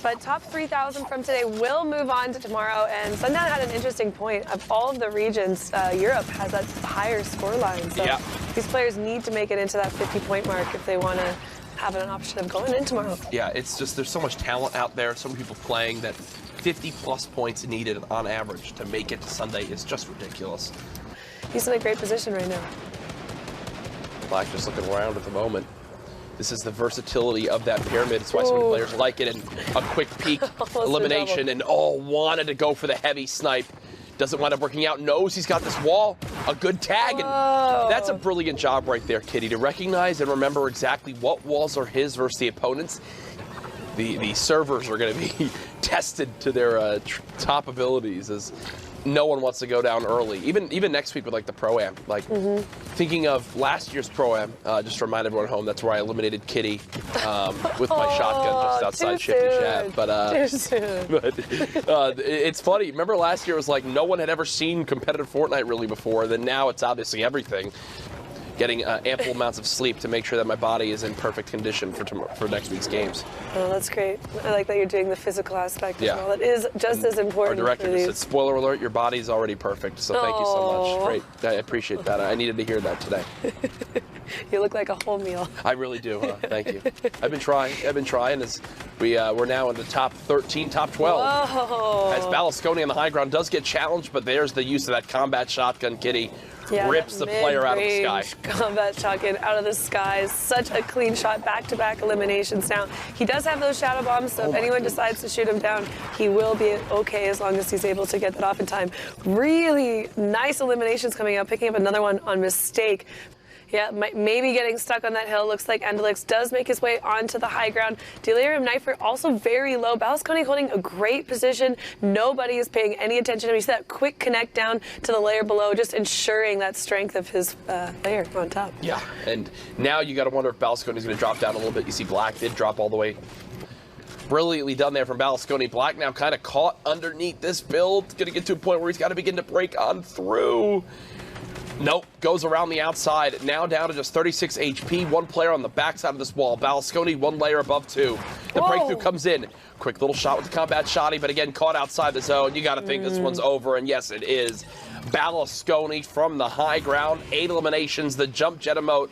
But top 3,000 from today will move on to tomorrow. And Sundown had an interesting point. Of all of the regions, Europe has a higher scoreline. So these players need to make it into that 50-point mark if they want to have an option of going in tomorrow. Yeah, it's just there's so much talent out there, so many people playing that 50+ points needed on average to make it to Sunday is just ridiculous. He's in a great position right now. Black just looking around at the moment. This is the versatility of that pyramid. That's why so many players like it. And a quick peek elimination and wanted to go for the heavy snipe. Doesn't wind up working out. Knows he's got this wall. A good tag. And that's a brilliant job right there, Kitty, to recognize and remember exactly what walls are his versus the opponents. The servers are going to be tested to their top abilities as no one wants to go down early. Even next week with like the Pro-Am. Like thinking of last year's Pro-Am, just to remind everyone at home, that's where I eliminated Kitty with my shotgun just outside Shifty Shaft. But, it's funny. Remember last year it was like no one had ever seen competitive Fortnite really before. Then now it's obviously everything. Getting ample amounts of sleep to make sure that my body is in perfect condition for next week's games. Oh, that's great. I like that you're doing the physical aspect as well. It is just as important. Our director just said, spoiler alert, your body's already perfect. So thank you so much. Great. I appreciate that. I needed to hear that today. You look like a whole meal. I really do. Thank you. I've been trying. As we're now in the top 13, top 12. Whoa. As Balasconi on the high ground does get challenged, but there's the use of that combat shotgun, Kitty. Yeah, rips the player out of the sky. Combat shotgun out of the sky. Such a clean shot. Back-to-back eliminations now. He does have those shadow bombs, so if anyone decides to shoot him down, he will be okay as long as he's able to get that off in time. Really nice eliminations coming up. Picking up another one on mistake. Yeah, maybe getting stuck on that hill. Looks like Endelix does make his way onto the high ground. Delirium Knifer also very low. Balasconi holding a great position. Nobody is paying any attention to him. He said that quick connect down to the layer below, just ensuring that strength of his layer on top. Yeah, and now you got to wonder if Balasconi is going to drop down a little bit. You see Black did drop all the way. Brilliantly done there from Balasconi. Black now kind of caught underneath this build. Going to get to a point where he's got to begin to break on through. Nope, goes around the outside. Now down to just 36 HP. One player on the backside of this wall. Balasconi one layer above two. The breakthrough comes in. Quick little shot with the combat shotty, but again, caught outside the zone. You got to think this one's over, and yes, it is. Balasconi from the high ground. 8 eliminations, the jump jet emote.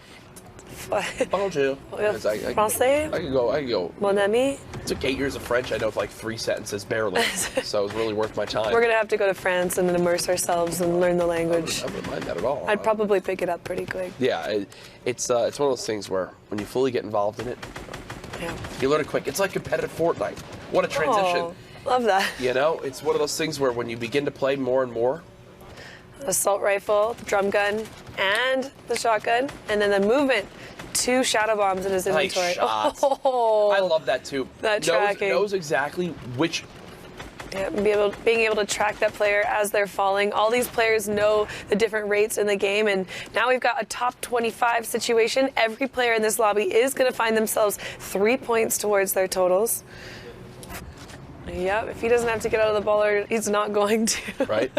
Bonjour. Français? I can go. Mon ami? It took 8 years of French. I know like 3 sentences, barely. So it was really worth my time. We're going to have to go to France and immerse ourselves and learn the language. I wouldn't mind that at all. I'd probably pick it up pretty quick. Yeah, it's one of those things where when you fully get involved in it, you learn it quick. It's like competitive Fortnite. What a transition. Oh, love that. You know, it's one of those things where when you begin to play more and more, assault rifle, the drum gun, and the shotgun, and then the movement. 2 shadow bombs in his inventory. Nice shots. Oh, I love that too. That tracking. Knows exactly which. Yeah, being able to track that player as they're falling. All these players know the different rates in the game, and now we've got a top 25 situation. Every player in this lobby is going to find themselves 3 points towards their totals. Yep, if he doesn't have to get out of the baller, he's not going to. Right.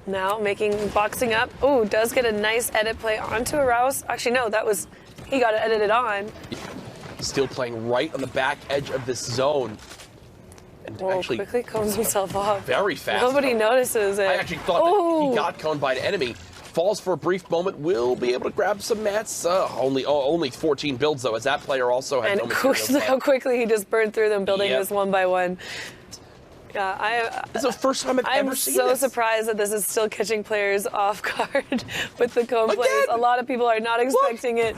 Now boxing up. Oh, does get a nice edit play onto a Rouse. Actually, no, he got it edited on. Still playing right on the back edge of this zone. And actually quickly cones himself off. Very fast. Nobody notices it. I actually thought that he got coned by an enemy. Falls for a brief moment. Will be able to grab some mats. Only 14 builds though, as that player also had. And how quickly he just burned through them, building this one by one. Yeah, this is the first time I've ever seen this. I'm so surprised that this is still catching players off guard with the cone plays. A lot of people are not expecting it.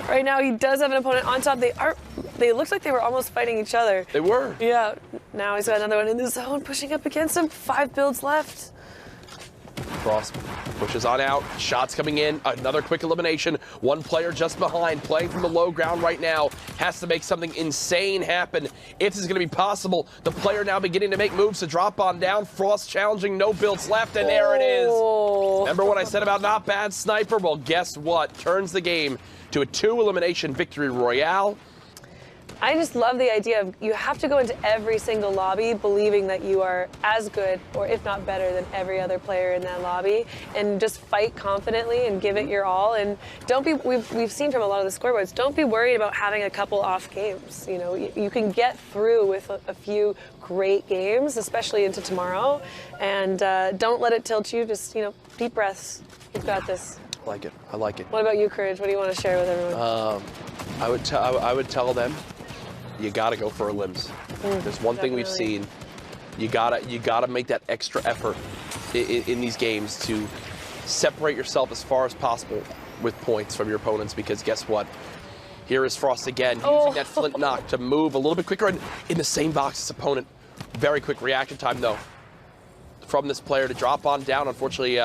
Right now, he does have an opponent on top. They looked like they were almost fighting each other. They were. Yeah. Now he's got another one in the zone, pushing up against him. 5 builds left. Cross pushes on out. Shots coming in. Another quick elimination. One player just behind, playing from the low ground right now. Has to make something insane happen if this is going to be possible. The player now beginning to make moves to drop on down. Frost challenging, no builds left, and there it is. Remember what I said about not bad sniper? Well, guess what? Turns the game to a 2 elimination victory royale. I just love the idea of you have to go into every single lobby believing that you are as good, or if not better, than every other player in that lobby, and just fight confidently and give it your all. And don't be, we've seen from a lot of the scoreboards, don't be worried about having a couple off games. You know, you can get through with a few great games, especially into tomorrow, and don't let it tilt you. Just, you know, deep breaths. You've got this. I like it. I like it. What about you, Courage? What do you want to share with everyone? I would tell them, you gotta go for elims. There's one thing we've seen. You gotta make that extra effort in these games to separate yourself as far as possible with points from your opponents, because guess what? Here is Frost again, using that flint knock to move a little bit quicker and in the same box as opponent. Very quick reaction time though from this player to drop on down. Unfortunately,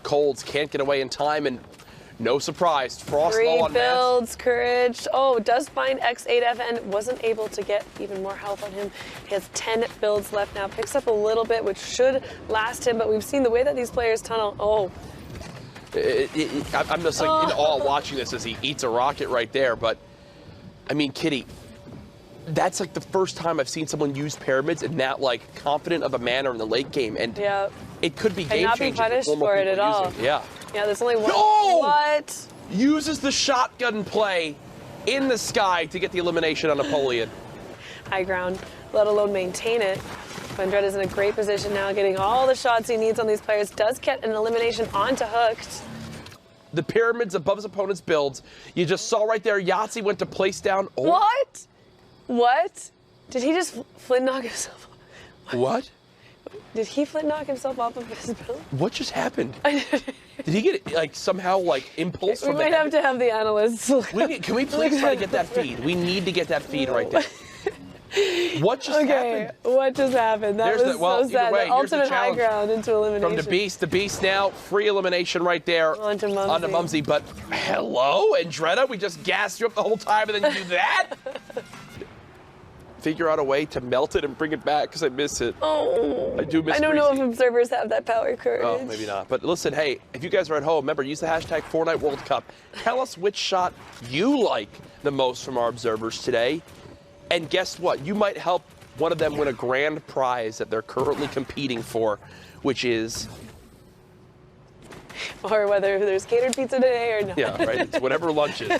Colds can't get away in time, and no surprise, Frost low on builds, Courage. Oh, does find X8F and wasn't able to get even more health on him. He has 10 builds left now. Picks up a little bit, which should last him, but we've seen the way that these players tunnel. I'm just like in awe watching this as he eats a rocket right there. But I mean, Kitty, that's like the first time I've seen someone use pyramids in that like confident of a manner in the late game, and it could be game changing. And not be punished for it at all. Yeah. Yeah, there's only one. No! What? Uses the shotgun play in the sky to get the elimination on Napoleon. High ground, let alone maintain it. Vendretta's in a great position now, getting all the shots he needs on these players. Does get an elimination onto Hooked. The pyramids above his opponent's builds. You just saw right there, Yahtzee went to place down. Oh. What? What? Did he just flint knock himself off? What? Did he flint knock himself off of his build? What just happened? Did he get like somehow like impulse from We might have to have the analysts. Can we please try to get that feed? We need to get that feed right there. What just happened? What just happened? That was so sad. Way, the ultimate high ground into elimination. From the Beast now, free elimination right there. Onto Mumsy. But hello, Andretta, we just gassed you up the whole time and then you do that? Figure out a way to melt it and bring it back, because I miss it. Oh, I do miss it. I don't know if observers have that power, Courage. Oh, maybe not. But listen, hey, if you guys are at home, remember, use the hashtag Fortnite World Cup. Tell us which shot you like the most from our observers today. And guess what? You might help one of them win a grand prize that they're currently competing for, which is... Or whether there's catered pizza today or not. Yeah, right. It's whatever lunch is.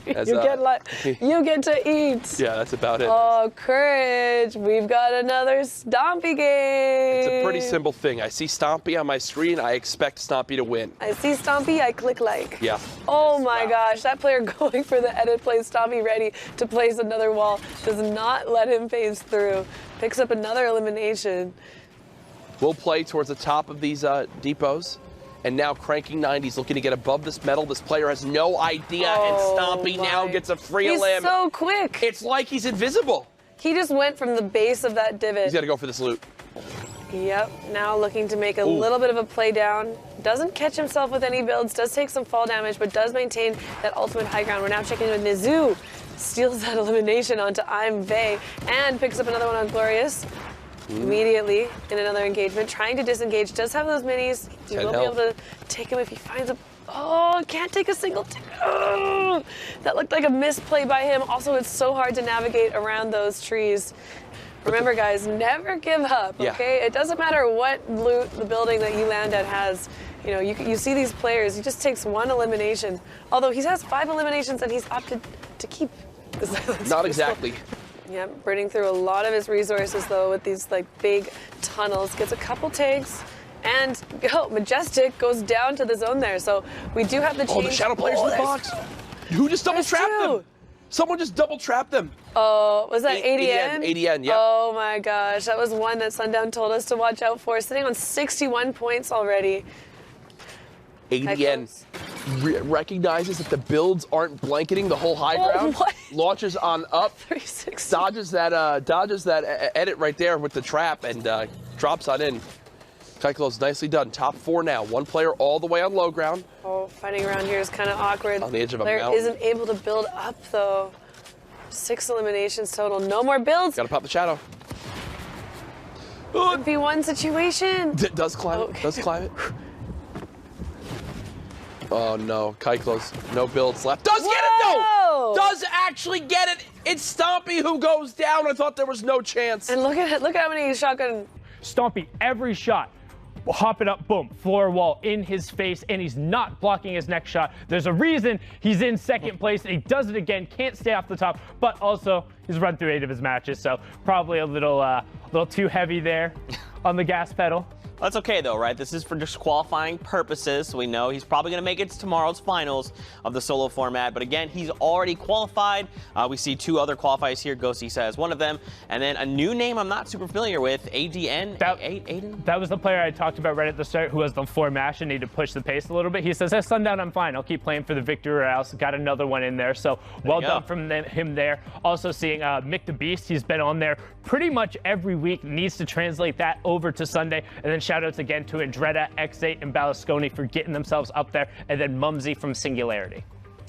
You get to eat. Yeah, that's about it. Oh, Courage. We've got another Stompy game. It's a pretty simple thing. I see Stompy on my screen. I expect Stompy to win. I see Stompy. I click like. Yeah. Oh, my gosh. That player going for the edit play, Stompy ready to place another wall, does not let him phase through. Picks up another elimination. We'll play towards the top of these depots. And now cranking 90s, looking to get above this medal. This player has no idea, and Stompy now gets a free limb. He's so quick. It's like he's invisible. He just went from the base of that divot. He's got to go for this loot. Yep, now looking to make a little bit of a play down. Doesn't catch himself with any builds, does take some fall damage, but does maintain that ultimate high ground. We're now checking in with Nizu. Steals that elimination onto I'm Vey, and picks up another one on Glorious. Immediately in another engagement, trying to disengage, does have those minis. He will be able to take him if he finds a... Oh, can't take a single... Oh, that looked like a misplay by him. Also, it's so hard to navigate around those trees. Remember, guys, never give up, okay? It doesn't matter what loot the building that you land at has. You know, you see these players, he just takes one elimination. Although he has 5 eliminations and he's opted to keep the silence. Not exactly. Yep, burning through a lot of his resources, though, with these, like, big tunnels. Gets a couple takes, and Majestic goes down to the zone there. So we do have the change. Oh, the shadow players in the box. Who just double-trapped them? Someone just double-trapped them. Oh, was that ADN? ADN, yeah. Oh, my gosh. That was one that Sundown told us to watch out for. Sitting on 61 points already. ADN recognizes that the builds aren't blanketing the whole high ground. What? Launches on up, 360. dodges that edit right there with the trap, and drops on in. Kyclo's nicely done. Top 4 now. One player all the way on low ground. Oh, fighting around here is kind of awkward. On the edge of a player mountain. Isn't able to build up, though. 6 eliminations total. No more builds. Gotta pop the shadow. 1v1 situation. Does climb it. Does climb it. Oh no, Kyklos, no builds left. Does get it though! Does actually get it. It's Stompy who goes down. I thought there was no chance. And look at how many shotgun. Stompy, every shot, hop it up, boom, floor wall in his face, and he's not blocking his next shot. There's a reason he's in second place, and he does it again, can't stay off the top, but also he's run through 8 of his matches, so probably a little too heavy there on the gas pedal. That's okay, though, right? This is for just qualifying purposes. So we know he's probably going to make it to tomorrow's finals of the solo format. But again, he's already qualified. We see 2 other qualifiers here. Ghostisa is one of them. And then a new name I'm not super familiar with, ADN. Aiden? That was the player I talked about right at the start who has the 4 mash and need to push the pace a little bit. He says, hey, Sundown, I'm fine. I'll keep playing for the victory or else. Got another one in there. So well done from him there. Also seeing Mick the Beast. He's been on there pretty much every week. Needs to translate that over to Sunday. And then shoutouts again to Andretta, X8, and Balasconi for getting themselves up there, and then Mumsy from Singularity.